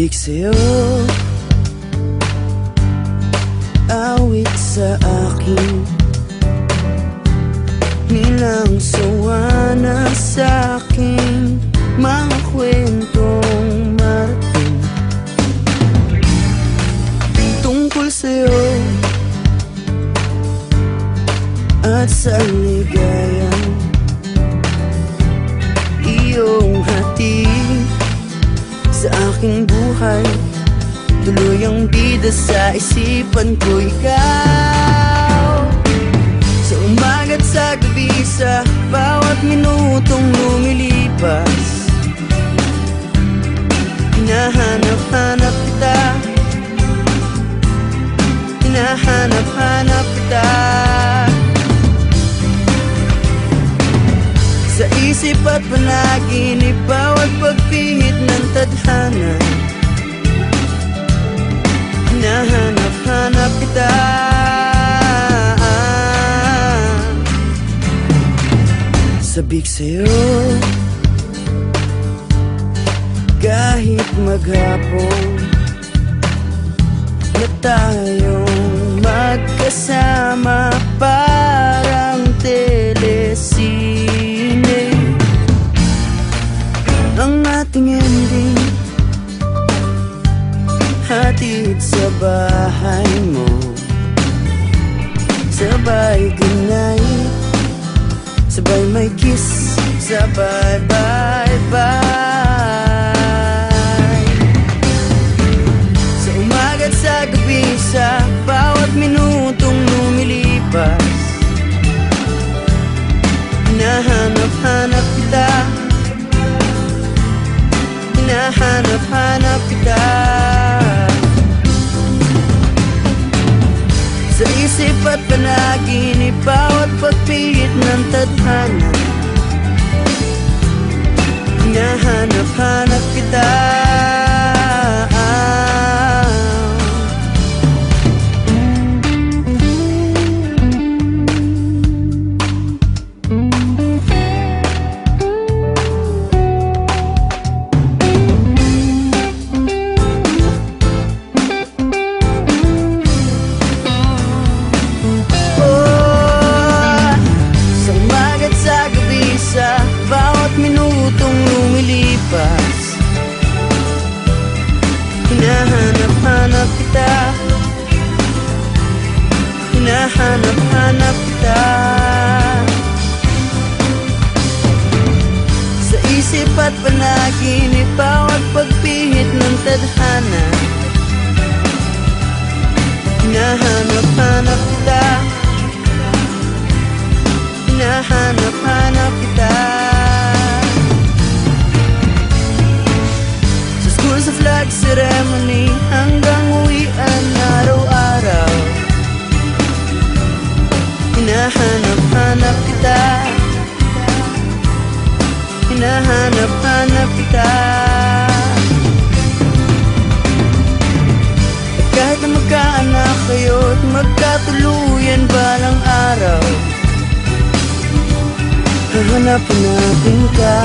Sabik sa'yo, awit sa akin, nilang sawa na sa'king mga kwentong marating tungkol sa'yo at sa ligayang iyong hatid sa aking buhay. Tuluyang bida sa isipan ko ikaw, sa umaga't sa gabi, sa bawat minutong lumilipas. Hinahanap-hanap kita, hinahanap-hanap kita, sa isip at panaginip, bawat pagpihit ng tadhana. Hinahanap-hanap kita, sabik sa'yo, kahit maghapon na tayong magkasama, parang telesine ang ating ending. Hatid sa bahay mo, sabay goodnight, sabay may kiss, sabay bye-bye. Sa umaga't sa gabi, sa bawat minutong lumilipas, hinahanap-hanap kita, hinahanap-hanap kita, sa isip at panaginip, bawat pagpihit ng tadhana. Hinahanap-hanap kita, bawat minutong lumilipas. Hinahanap-hanap kita, hinahanap-hanap kita, sa isip at panaginip, bawat pagpihit ng tadhana. Hinahanap-hanap kita, hinahanap-hanap kita, sa school, sa flag ceremony, hanggang uwian araw-araw. Hinahanap-hanap kita, hinahanap-hanap kita, at kahit na magkaanak kayo at magkatuluyan balang araw, hahanapin natin ka.